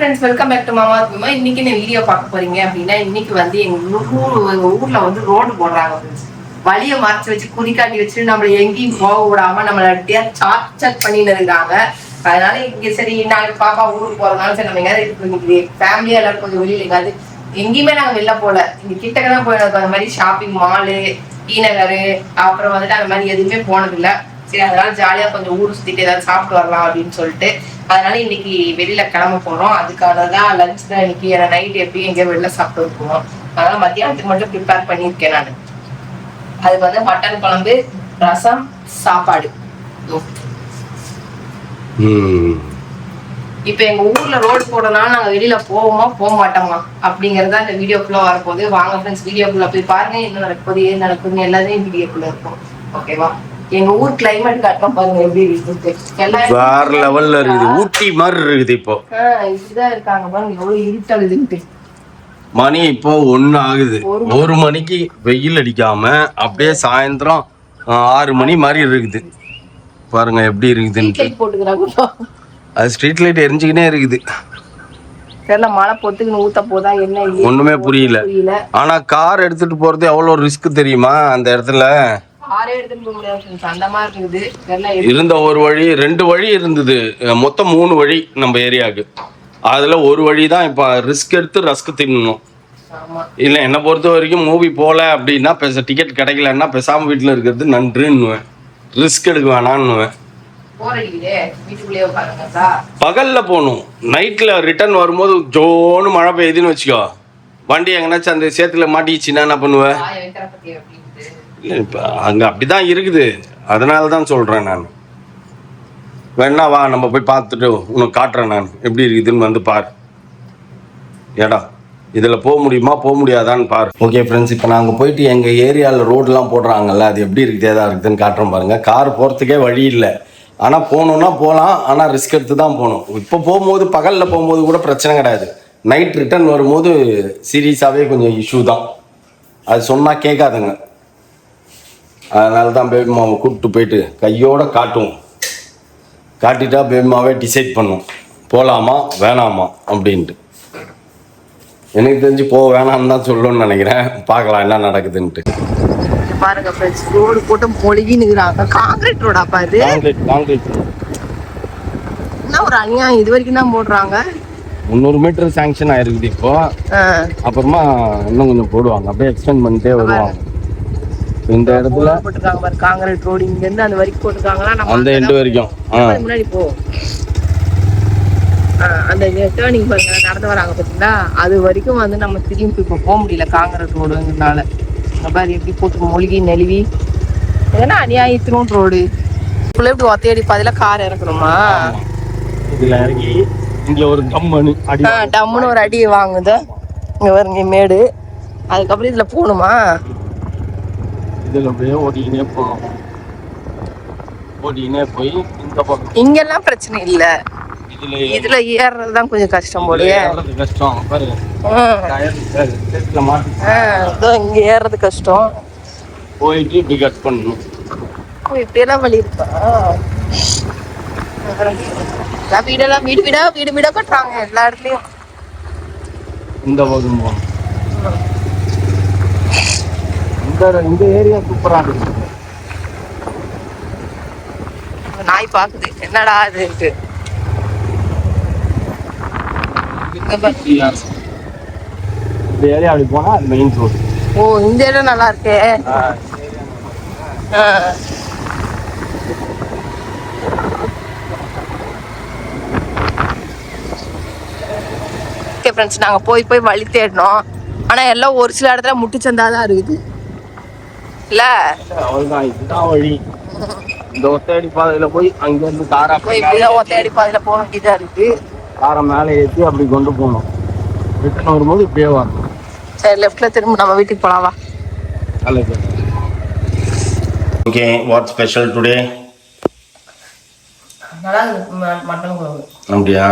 Friends, welcome back to மாமா விமா. இன்னைக்கு என்ன வீடியோ பார்க்க போறீங்க அப்படின்னா, இன்னைக்கு வந்து எங்க ஊர்ல வந்து ரோடு போடுறாங்க ஃப்ரெண்ட்ஸ். வழியை மறைச்சு வச்சு குடிக்காட்டி வச்சு நம்மள எங்கேயும் போக விடாம நம்மள டார்ச்சர் பண்ணிட்டு இருக்காங்க. அதனால இங்க சரி நாளைக்கு பாப்பா ஊருக்கு போறதுனால சரி நம்ம எங்கேயாவது இன்னைக்கு ஃபேமிலியா எல்லாரும் கொஞ்சம் வெளியில எங்காவது எங்கேயுமே நாங்க வெளில போல. இங்க கிட்டக்க தான் போயிடும். அந்த மாதிரி ஷாப்பிங் மாலு, டி நகர், அப்புறம் வந்துட்டு அந்த மாதிரி எதுவுமே போனது இல்லை. சரி அதனால ஜாலியா கொஞ்சம் ஊர் சுத்திட்டு ஏதாவது சாப்பிட்டு வரலாம் அப்படின்னு சொல்லிட்டு அதனால இன்னைக்கு வெளியில கிளம்ப போறோம். அதுக்கானதான் லஞ்ச் தான் இன்னைக்கு. ஏன்னா நைட் எப்படியும் எங்கேயோ வெளில சாப்பிட்டு இருக்கோம். அதனால மத்தியானத்துக்கு மட்டும் ப்ரிப்பேர் பண்ணியிருக்கேன் நான். அதுக்கு வந்து மட்டன் குழம்பு, ரசம், சாப்பாடு. இப்ப எங்க ஊர்ல ரோடு போடுறதுனால நாங்க வெளியில போவோமா போக மாட்டோமா அப்படிங்கறத இந்த வீடியோக்குள்ள வரப்போகுது. வாங்க ஃப்ரெண்ட்ஸ், வீடியோக்குள்ள போய் பாருங்க. என்ன நடக்குது ஏன் நடக்குதுன்னு எல்லாத்தையும் வீடியோக்குள்ள இருக்கும். ஓகேவா? எங்க ஊர் கிளைமேட் காட்டுறோம் பாருங்க எப்படி இருக்கு. வேற லெவல்ல இருக்குது. ஊட்டி மாதிரி இருக்குது. இப்போ இப்படிதான் இருக்காங்க பாருங்க எவ்வளவு இருட்டழுதுன்ட்டு. மணி இப்போ 1 ஆகுது. 1 மணிக்கு வெயில் அடிக்காம அப்படியே சாயந்தரம் 6 மணி மாதிரி இருக்குது. பாருங்க எப்படி இருக்குதுன்னு. அது ஸ்ட்ரீட் லைட் எரிஞ்சுக்கினே இருக்குது. மழை பொத்துக்குன்னு ஊத்த போதா என்ன ஒண்ணுமே புரியல. ஆனா கார் எடுத்துட்டு போறது எவ்வளவு ரிஸ்க் தெரியுமா? அந்த இடத்துல இருந்த ஒரு வழி 2 வழி இருந்தது. மொத்தம் 3 வழி நம்ம ஏரியாவுக்கு. அதுல ஒரு வழி தான் இப்ப ரிஸ்க் எடுத்து ரஸ்க் தின்னணும். இல்ல என்ன பொறுத்த வரைக்கும் மூவி போல அப்படின்னா டிக்கெட் கிடைக்கலன்னா பேசாம வீட்டுல இருக்கிறது நன்றுன்னுவேன். ரிஸ்க் எடுக்க வேணான்னுவேன். பகல்ல போகணும். நைட்ல ரிட்டர்ன் வரும்போது ஜோன்னு மழை பெய்யுதுன்னு வச்சுக்கோ, வண்டி எங்கனாச்சும் அந்த சேத்துல மாட்டிக்கிச்சுன்னா என்ன பண்ணுவேன்? இப்போ அங்கே அப்படி தான் இருக்குது. அதனால தான் சொல்கிறேன் நான். வேணா வா நம்ம போய் பார்த்துட்டு உனக்கு காட்டுறேன் நான் எப்படி இருக்குதுன்னு வந்து பார். இடம் இதில் போக முடியுமா போக முடியாதான்னு பார். ஓகே ஃப்ரெண்ட்ஸ், இப்போ நாங்கள் போயிட்டு எங்கள் ஏரியாவில் ரோடெலாம் போடுறாங்கல்ல, அது எப்படி இருக்குது ஏதா இருக்குதுன்னு காட்டுறோம் பாருங்கள். கார் போகிறதுக்கே வழி இல்லை. ஆனால் போகணுன்னா போகலாம். ஆனால் ரிஸ்க் எடுத்து தான் போகணும். இப்போ போகும்போது பகலில் போகும்போது கூட பிரச்சனை கிடையாது. நைட் ரிட்டர்ன் வரும்போது சீரியஸாகவே கொஞ்சம் இஷ்யூ தான். அது சொன்னால் கேட்காதுங்க. அதனால தான் பேபி மாவை கூப்பிட்டு போயிட்டு கையோடு காட்டுவோம். காட்டிட்டா பேபி மாவே டிசைட் பண்ணும் போகலாமா வேணாமா அப்படின்ட்டு. எனக்கு தெரிஞ்சு போக வேணாம்னு தான் சொல்லணும்னு நினைக்கிறேன். பார்க்கலாம் என்ன நடக்குதுன்ட்டு. பாருங்க ஃப்ரெண்ட்ஸ், ரோடு போட்டு மொழிகின்னுக்குறாங்க. காங்கிரீட் ரோடாப்பா இது? காங்கிரீட் என்ன ஒரு அநியாயம். இது வரைக்கும் தான் போடுறாங்க. 300 மீட்டர் சாங்ஷன் ஆயிருக்குது இப்போ. அப்புறமா இன்னும் கொஞ்சம் போடுவாங்க. அப்படியே எக்ஸ்டெண்ட் பண்ணிட்டே வருவாங்க. இந்த இடத்துல போட்டுருக்காங்க பாரு காங்கிரீட் ரோடு. இங்க இருந்து அந்த வரைக்கும் போட்டுருக்காங்களா? நம்ம அந்த எண்ட் வரைக்கும் முன்னாடி போ. அந்த டேர்னிங் பாருங்க நடந்து வராங்க பாத்தீங்களா, அது வரைக்கும் வந்து நம்ம திரும்பி இப்போ போக முடியல காங்கிரீட் ரோடுங்கிறதுனால. பாரு எப்படி போட்டு மொழிகி நெளிவி. ஏன்னா அநியாயத்தினும் ரோடு இப்படி ஒத்தையடி பாதையில கார் இறக்கணுமா? இதுல இறங்கி இங்க ஒரு டம்முன்னு ஒரு அடி வாங்குது. இங்க வருங்க மேடு. அதுக்கப்புறம் இதுல போகணுமா? ஓடிக்கினே போகும். ஓடிக்கினே போய் இந்த பக்கம் இங்கெல்லாம் பிரச்சனை இல்ல. இதுல ஏறதுதான் கொஞ்சம் கஷ்டம் போல. கஷ்டம் பாருங்க. இங்க ஏறது கஷ்டம். போயிட்டு இப்படி கட் பண்ணணும். இப்படி எல்லாம் வழி இருக்கா? வீடெல்லாம் வீடு வீடா கட்டுறாங்க எல்லா இடத்துலயும். இந்த பக்கம் போகணும். இந்த ஏரியா சூப்பரா இருக்கு. நாய் பாக்குது என்னடா இதுன்ட்டு. இந்த ஏரியா அப்படி போனா அது மெயின் ரோடு. ஓ, இந்த ஏரியா நல்லா இருக்கே. ஓகே ஃப்ரெண்ட்ஸ், நாங்க போய் வழி தேடணும். ஆனா எல்லாம் ஒரு சில இடத்துல முட்டுச்சந்தாதான் இருக்குது இல்ல. அவ்வளவுதான், இதுதான் வழி. இந்த ஒத்தையடி பாதையில போய் அங்க இருந்து காரா ஒத்தையடி பாதையில போக வேண்டியதா இருக்கு. காரை மேலே ஏற்றி அப்படி கொண்டு போகணும். ரிட்டர்ன் வரும்போது இப்படியே வரணும். சரி, லெஃப்ட்ல திரும்ப நம்ம வீட்டுக்கு போலாவா? Okay, what special today? Mutton குழம்பு. அப்படியா?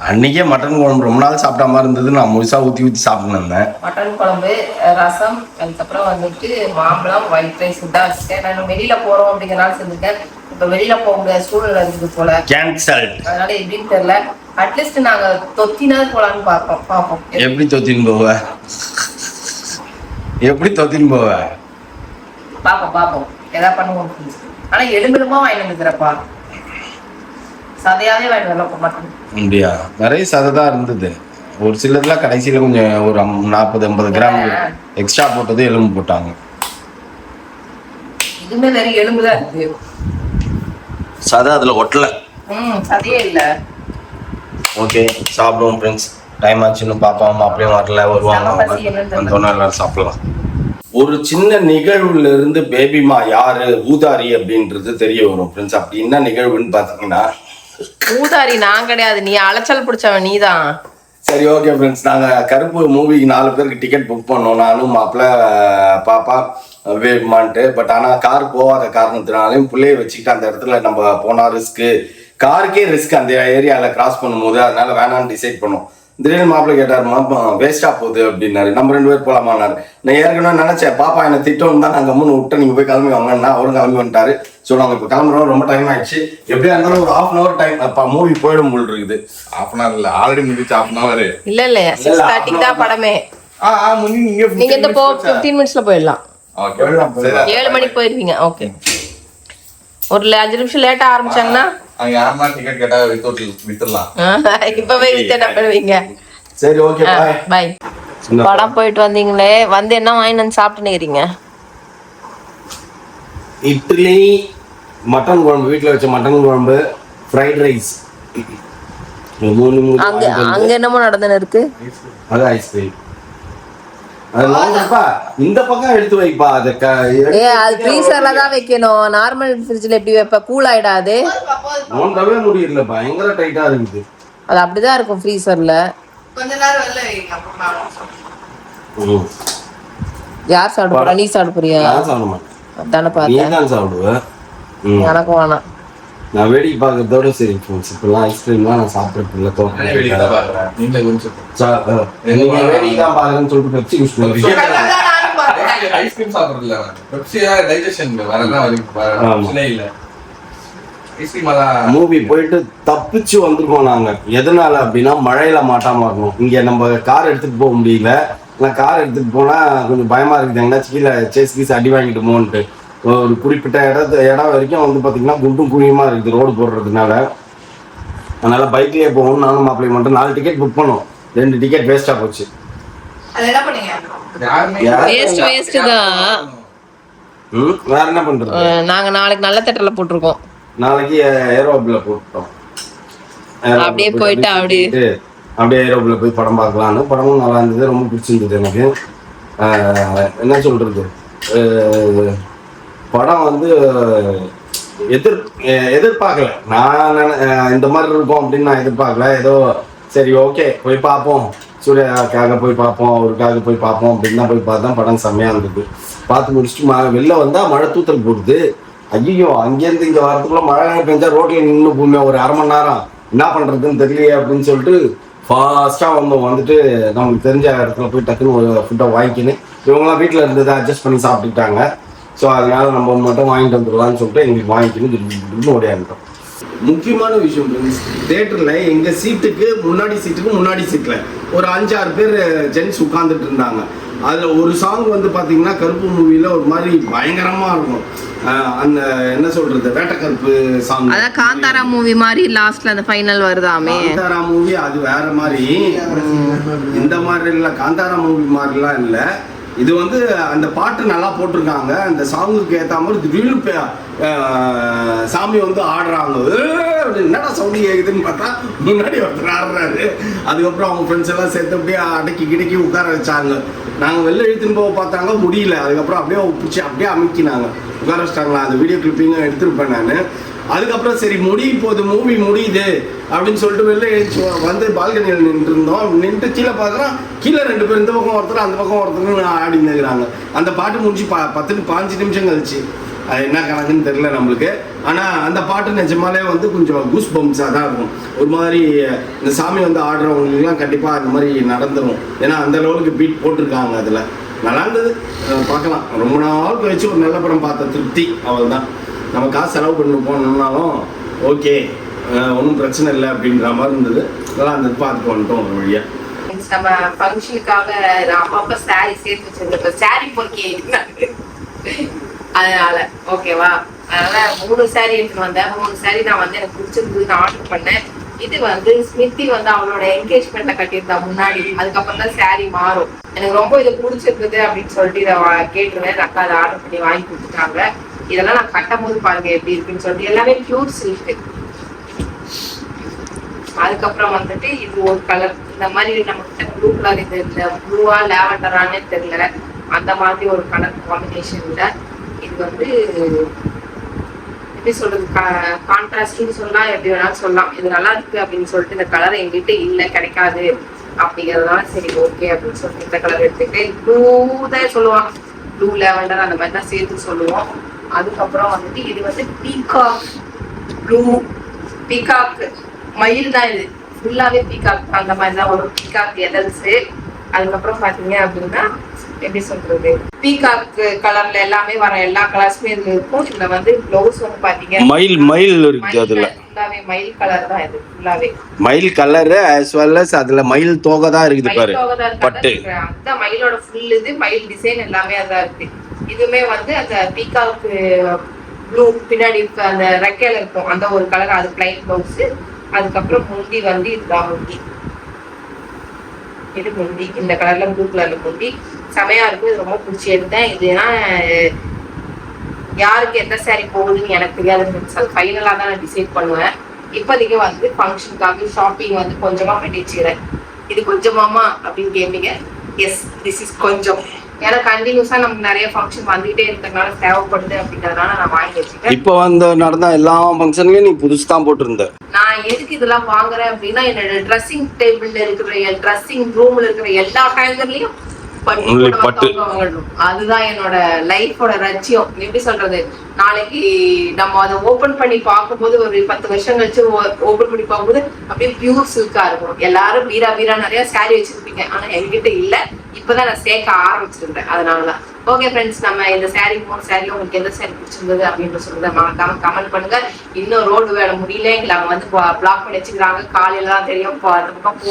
அன்னைக்கே மட்டன் குழம்பு ரொம்ப நாள் சாப்பிட்ட மாதிரி இருந்தது. நான் முழுசா ஊற்றி சாப்பிட்டு இருந்தேன். மட்டன் குழம்பு, ரசம், அதுக்கப்புறம் வந்துட்டு மாம்பழம், ஒயிட் ரைஸ் தான் வச்சுட்டேன். நான் வெளியில போறோம் அப்படிங்கிறனால செஞ்சுட்டேன். இப்ப வெளியில போக முடியாத சூழ்நிலை இருந்தது போல, கேன்சல். அதனால எப்படின்னு தெரியல. அட்லீஸ்ட் நாங்க தொத்தினாவது போலான்னு பாப்போம். எப்படி தொத்தின்னு போவ? எப்படி தொத்தின்னு போவ? பாப்போம் ஏதாவது பண்ணுவோம். ஆனா எலும்பெலுமா வாங்கி வந்துக்கிறப்பா, சதையாவே வாங்கி வரல மாட்டேன். அப்படியா? நிறைய சதை தான் இருந்தது. ஒரு சிலதுல கடைசியில கொஞ்சம் ஒரு 40-50 கிராம் எக்ஸ்ட்ரா போட்டது எலும்பு போட்டாங்க. இதுமே நிறைய எலும்புதான் இருக்கு, சதை அதுல ஒட்டல. சதையே இல்ல. ஓகே, சாப்பிடுவோம் ஃப்ரெண்ட்ஸ். டைம் ஆச்சுன்னு பாப்பா அப்படியே வரல, வருவாங்க, வந்தோன்னா எல்லாரும் சாப்பிடலாம். ஒரு சின்ன நிகழ்வுல இருந்து பேபிமா யாரு ஊதாரி அப்படின்றது தெரிய வரும் ஃப்ரெண்ட்ஸ். அப்படி என்ன நிகழ்வுன்னு பாத்தீங்கன்னா, ஊதாரி நான் கிடையாது, நீ அலைச்சல் பிடிச்சவன் நீதான். சரி, ஓகே ஃப்ரெண்ட்ஸ். நாங்கள் கருப்பு மூவிக்கு 4 பேருக்கு டிக்கெட் புக் பண்ணோம். நானும் மாப்பிள்ள பாப்பா வேமான்ட்டு. பட் ஆனால் கார் போகாத காரணத்தினாலையும் பிள்ளைய வச்சுக்கிட்டு அந்த இடத்துல நம்ம போனால் ரிஸ்க்கு, காருக்கே ரிஸ்க் அந்த ஏரியாவில் கிராஸ் பண்ணும்போது, அதனால வேணான்னு டிசைட் பண்ணோம். திடீர்னு மாப்பிள்ளை கேட்டாருமா, வேஸ்ட்டாக போகுது அப்படின்னாரு. நம்ம 2 பேர் போகலாமான்னாரு. நான் ஏற்கனவே நினச்சேன் பாப்பா என்னை திட்டோன்னு தான் நாங்கள் கம்முன்னு விட்டு நீங்கள் போய் கிளம்பி வாங்கன்னா அவரும் கிளம்பி வந்துட்டாரு. ஸோ நாங்கள் இப்போ கிளம்புறோம், ரொம்ப டைம் ஆயிடுச்சு. எப்படியா இருந்தாலும் ஒரு 1/2 hour டைம். அப்போ மூவி போயிடும் போல் இருக்குது. 1/2 hour இல்லை, ஆல்ரெடி முடிச்சு 1/2 hour. இல்ல 6:30 தான் படமே. நீங்க இந்த 15 minutesல போயிடலாம். 7 மணிக்கு போயிருவீங்க. ஓகே, ஒரு 5 நிமிஷம் லேட்டா ஆரம்பிச்சாங்கன்னா யாருன்னா டிக்கெட் கேட்டா வித்துடலாம். இப்பவே வித்தா பண்ணுவீங்க. சரி, ஓகே, பை. படம் போயிட்டு வந்தீங்களே, வந்து என்ன வாங்கிட்டு வந்து சாப்பிட்டுக்கிறீங்க? இட்லி, மட்டன் குழம்பு, வீட்டில் வச்ச மட்டன் குழம்பு, ஃப்ரைட் ரைஸ். அங்க என்னமோ நடந்துன்னு இருக்கு. அது ஐஸ்கிரீம். இந்த பக்கம் எடுத்து வைப்பா. அது ஃப்ரீசர்ல தான் வைக்கணும். நார்மல் ஃப்ரிட்ஜ்ல எப்படி வைப்ப? கூல் ஆயிடாது. நோண்டவே முடியல, பயங்கர டைட்டா இருக்குது. அது அப்படிதான் இருக்கும் ஃப்ரீசர்ல. கொஞ்ச நேரம் வெளில வைங்க, அப்புறம் யார் சாப்பிடுறா? நீ சாப்பிடுறியா? நான் சாப்பிட மாட்டேன். அதானே பார்த்தேன். நீ தான் சாப்பிடுவ. எனக்கு வேணாம். நான் வேடிக்கை பார்க்கறதோட சரி ஃப்ரெண்ட்ஸ். இப்பெல்லாம் ஐஸ்கிரீம்லாம் நான் சாப்பிட்றது இல்லை. நீங்க வேடிக்கை தான் பாக்குறேன்னு சொல்லிட்டு பெப்சி யூஸ் பண்ணுறீங்க. ஐஸ்கிரீம் சாப்பிட்றது இல்லை, பெப்சியா டைஜஷன் வரலாம் இல்லை. மூவி போயிட்டு தப்பிச்சு வந்திருக்கோம் நாங்க. எதனால அப்படின்னா, மழையில மாட்டாம வரணும். இங்க நம்ம கார் எடுத்துட்டு போக முடியல. நான் கார் எடுத்துட்டு போனா கொஞ்சம் பயமா இருக்குது, எங்கேயாச்சும் கீழே சேஸ் கீஸ் அடி வாங்கிட்டுமோன்ட்டு. ஒரு குறிப்பிட்ட இடம் வரைக்கும் வந்து பார்த்தீங்கன்னா குண்டும் குழியுமா இருக்குது ரோடு போடுறதுனால. அதனால பைக்லேயே போகணும். நானும் மாப்பிள்ளை மட்டும் 4 டிக்கெட் புக் பண்ணோம். 2 டிக்கெட் வேஸ்டா போச்சு. வேஸ்ட் தான். வேற என்ன பண்றது? நாங்க நாளைக்கு நல்ல தேட்டர்ல போட்டிருக்கோம். நாளைக்கு ஏரோப்ல போட்டோம். அப்படியே போயிட்டு அப்படியே ஏரோப்ல போய் படம் பார்க்கலான்னு. படமும் நல்லா இருந்தது, ரொம்ப பிடிச்சிருந்தது எனக்கு. என்ன சொல்றது, படம் வந்து எதிர்பார்க்கல. நான் இந்த மாதிரி இருக்கும் அப்படின்னு நான் எதிர்பார்க்கல. ஏதோ சரி ஓகே போய் பார்ப்போம், சூர்யாவுக்காக போய் பார்ப்போம், அவருக்காக போய் பார்ப்போம் அப்படின்னு தான் போய் பார்த்தா படம் செம்மையாக இருந்தது. பார்த்து முடிச்சுட்டு வெளில வந்தால் மழை தூத்தல் போடுது. ஐயோ, அங்கேருந்து இங்கே வரதுக்குள்ள மழை பெஞ்சா ரோட்டில் நின்று போமே ஒரு 1/2 மணி நேரம், என்ன பண்ணுறதுன்னு தெரியலையே அப்படின்னு சொல்லிட்டு ஃபாஸ்ட்டாக வந்துட்டு நமக்கு தெரிஞ்ச இடத்துல போய் டக்குன்னு ஒரு ஃபுட்டை வாங்கிக்கின்னு, இவங்களாம் வீட்டில் இருந்ததை அட்ஜஸ்ட் பண்ணி சாப்பிட்டுக்கிட்டாங்க. ஸோ அதனால நம்ம மட்டும் வாங்கிட்டு வந்துடலாம்னு சொல்லிட்டு எங்களுக்கு வாங்கிக்கின்னு ஓடியாண்டோம். முக்கியமான விஷயம் தேட்டரில் எங்கள் முன்னாடி சீட்டில் ஒரு 5-6 பேர் ஜென்ஸ் உட்காந்துட்டு இருந்தாங்க. அதில் ஒரு சாங் வந்து பார்த்தீங்கன்னா கருப்பு மூவியில் ஒரு மாதிரி பயங்கரமாக இருக்கும். அந்த என்ன சொல்றது, வேட்டக்கருப்பு சாங், அதான் காந்தாரா மூவி மாதிரி லாஸ்ட்ல அந்த ஃபைனல் வருதாமே. காந்தாரா மூவி அது வேற மாதிரி, இந்த மாதிரி இல்லை. காந்தாரா மூவி மாதிரிலாம் இல்லை. இது வந்து அந்த பாட்டு நல்லா போட்டிருக்காங்க. அந்த சாங்குக்கு ஏற்ற மாதிரி திடீர்னு சாமி வந்து ஆடுறாங்க. என்னடா சவுண்டு கேட்குதுன்னு பார்த்தா முன்னாடி ஒருத்தர் ஆடுறாரு. அதுக்கப்புறம் அவங்க ஃப்ரெண்ட்ஸ் எல்லாம் சேர்த்து அப்படியே அடக்கி கிடக்கி உட்கார வச்சாங்க. நாங்கள் வெளில இழுத்துன்னு போக பார்த்தாங்க, முடியல. அதுக்கப்புறம் அப்படியே பிடிச்சி அப்படியே அமுக்கினாங்க, உட்கார வச்சிட்டாங்களா. அந்த வீடியோ கிளிப்பிங்கும் எடுத்துருப்பேன் நான். அதுக்கப்புறம் சரி மூவி முடியுது அப்படின்னு சொல்லிட்டு வெளில எழுச்சி வந்து பால்கனியில் நின்று இருந்தோம். நின்று கீழே பார்க்குறோம், கீழே 2 பேர் இந்த பக்கம் ஒருத்தர் அந்த பக்கம் ஒருத்தர்னு ஆடி நிற்கிறாங்க. அந்த பாட்டு முடிஞ்சு 10-15 நிமிஷம் கழிச்சு. அது என்ன கணக்குன்னு தெரியல நம்மளுக்கு. ஆனால் அந்த பாட்டு நிஜமாலே வந்து கொஞ்சம் கூஸ் பம்ப்ஸாக தான் இருக்கும். ஒரு மாதிரி இந்த சாமி வந்து ஆடுறவங்களுக்குலாம் கண்டிப்பாக அந்த மாதிரி நடந்துடும். ஏன்னா அந்த லெவலுக்கு பீட் போட்டிருக்காங்க. அதில் நல்லா இருந்தது, பார்க்கலாம். ரொம்ப நாள் கழிச்சு ஒரு நல்ல படம் பார்த்த திருப்தி, அவள் தான். நம்ம காசு செலவு பண்ணி போனோம்னாலும் ஓகே ஒன்றும் பிரச்சனை இல்லை அப்படின்ற மாதிரி இருந்தது. அதெல்லாம் அந்த பார்த்துட்டு வந்துட்டோம் ஒரு வழியா. நம்ம ஃபங்க்ஷனுக்காக நான் அப்பப்ப சாரி சேர்த்து வச்சிருந்தேன். சாரி பொறுக்கி அதனால ஓகேவா. அதனால 3 சாரி எடுத்துட்டு வந்தேன். 3 சாரி நான் வந்து எனக்கு பிடிச்சிருந்தது நான் ஆர்டர் பண்ணேன். இது வந்து ஸ்மிருதி வந்து அவளோட என்கேஜ்மெண்ட்ல கட்டியிருந்தா முன்னாடி. அதுக்கப்புறம் தான் சாரி மாறும். எனக்கு ரொம்ப இது பிடிச்சிருக்குது அப்படின்னு சொல்லிட்டு இதை கேட்டுருவேன். அக்கா அதை ஆர்டர் பண்ணி வாங்கி கொடுத்துட்டாங்க. இதெல்லாம் நான் கட்டும் போது பாருங்க எப்படி இருக்குன்னு சொல்லிட்டு எல்லாமே பியூர் சில்க். அதுக்கப்புறம் வந்துட்டு இது ஒரு கலர் இந்த மாதிரி நம்ம கிட்ட ப்ளூ கலர், இது இந்த ப்ளூவா லேவண்டரானே தெரியல, அந்த மாதிரி ஒரு கலர் காம்பினேஷன்ல இது வந்து எப்படி சொல்றது கான்ட்ராஸ்ட்னு சொல்லலாம், எப்படி வேணாலும் சொல்லலாம். இது நல்லா இருக்கு அப்படின்னு சொல்லிட்டு இந்த கலர் எங்கிட்ட இல்லை கிடைக்காது அப்படிங்கிறதுனால சரி ஓகே அப்படின்னு சொல்லிட்டு இந்த கலர் எடுத்துக்கிட்டேன். ப்ளூ தான் சொல்லுவாங்க, ப்ளூ லேவண்டர் அந்த மாதிரி தான் சேர்த்து சொல்லுவோம். அதுக்கப்புறம் வந்துட்டு இது வந்து பீகாக் ப்ளூ, பீகாக் மயில் தான், இது ஃபுல்லாவே பீகாக் அந்த மாதிரி தான் ஒரு பீகாக் எதல்ஸு. அதுக்கப்புறம் பாத்தீங்க அப்படின்னா எப்படி சொல்றது பீகாக் கலர்ல எல்லாமே வர எல்லா கலர்ஸுமே இதுல இருக்கும். இதுல வந்து பிளவுஸ் வந்து பாத்தீங்க மயில் இருக்குது. அதுல ஃபுல்லாவே மயில் கலர் தான், இது ஃபுல்லாவே மயில் கலர் as well as அதுல மயில் தோகை தான் இருக்குது பாரு, பட்டு அந்த மயிலோட ஃபுல் இது மயில் டிசைன் எல்லாமே அதான் இருக்கு. இதுவுமே வந்து அந்த பீகாக் ப்ளூ பின்னாடி அந்த ரெக்கையில இருக்கும் அந்த ஒரு கலர், அது பிளைன் பிளவுஸ். அதுக்கப்புறம் முந்தி வந்து இதுதான் முந்தி, இது முந்தி இந்த கலர்ல ப்ளூ கலர்ல முந்தி செமையா இருக்கும். இது ரொம்ப பிடிச்சி எடுத்தேன். இதுனா யாருக்கு எந்த சாரி போகுதுன்னு எனக்கு தெரியாது, ஃபைனலா தான் நான் டிசைட் பண்ணுவேன். இப்போதைக்கு வந்து ஃபங்க்ஷனுக்காக ஷாப்பிங் வந்து கொஞ்சமா பண்ணி வச்சுக்கிறேன். இது கொஞ்சமாமா அப்படின்னு கேட்பீங்க. எஸ், திஸ் இஸ் கொஞ்சம். ஏன்னா கண்டினியூஸா நமக்கு நிறைய ஃபங்க்ஷன் வந்துகிட்டே இருக்கிறதுனால தேவைப்படுது அப்படின்றதுனால நான் வாங்கி வச்சுட்டேன். இப்போ வந்து நடந்த எல்லா ஃபங்க்ஷன்லயும் நீ புதுசு தான் போட்டிருந்த. நான் எதுக்கு இதெல்லாம் வாங்குறேன் அப்படின்னா என்னோட ட்ரெஸ்ஸிங் டேபிள்ல இருக்கிற ட்ரெஸ்ஸிங் ரூம்ல இருக்கிற எல்லா ஹேங்கர்லயும் பட்டு வாங்கணும். அதுதான் என்னோட லைஃபோட லட்சியம். எப்படி சொல்றது, நாளைக்கு நம்ம அதை ஓபன் பண்ணி பார்க்கும்போது ஒரு 10 வருஷம் கழிச்சு ஓபன் பண்ணி பார்க்கும்போது அப்படியே பியூர் சில்கா இருக்கும். எல்லாரும் பீரா நிறைய சாரி வச்சிருப்பீங்க, ஆனா என்கிட்ட இல்ல. இப்பதான் நான் சேர்க்க ஆரம்பிச்சிருந்தேன். அதனாலதான். ஓகே ஃப்ரெண்ட்ஸ், நம்ம இந்த சாரி 3 சாரில உங்களுக்கு எந்த சாரி பிடிச்சிருந்தது அப்படின்னு சொல்றத மறக்காம கமெண்ட் பண்ணுங்க. இன்னும் ரோடு வேலை முடியல, எங்களை அவங்க வந்து பிளாக் பண்ணி வச்சுக்கிறாங்க. காலையில தான் தெரியும் அந்த பக்கம்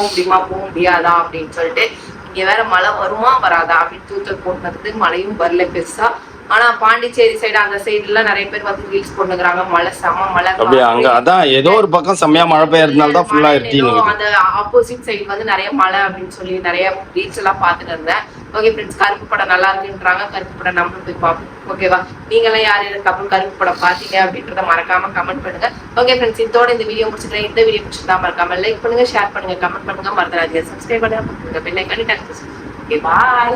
போக முடியாதா அப்படின்னு சொல்லிட்டு. இங்க வேற மழை வருமா வராதா அப்படின்னு தூத்தல் போட்டுனதுக்கு மழையும் வரல பெருசா. ஆனா பாண்டிச்சேரி சைடு அந்த சைடு எல்லாம் நிறைய பேர் வந்து ரீல்ஸ் போட்டுக்கிறாங்க, மழை செம மழை. அப்படியே அங்க அதான் ஏதோ ஒரு பக்கம் செம்மையா மழை பெய்யறதுனால தான் ஃபுல்லா இருட்டிங்க. அந்த ஆப்போசிட் சைடு வந்து நிறைய மழை அப்படின்னு சொல்லி நிறைய ரீல்ஸ் எல்லாம் பார்த்துட்டு இருந்தேன். ஓகே ஃப்ரெண்ட்ஸ், கருப்பு படம் நல்லா இருக்குன்றாங்க. கருப்பு படம் நம்மளும் போய் பார்ப்போம். ஓகேவா, நீங்களாம் யார் அப்புறம் கருப்பு படம் பார்த்தீங்க அப்படின்றத மறக்காம கமெண்ட் பண்ணுங்க. ஓகே ஃப்ரெண்ட்ஸ், இதோட இந்த வீடியோ முடிச்சுக்கிறேன். இந்த வீடியோ பிடிச்சிருந்தா மறக்காம லைக் பண்ணுங்க, ஷேர் பண்ணுங்க, கமெண்ட் பண்ணுங்க, மறந்துடாதீங்க சப்ஸ்கிரைப் பண்ணுங்க, பெல் ஐகானை டச் பண்ணுங்க. ஓகே, பாய்.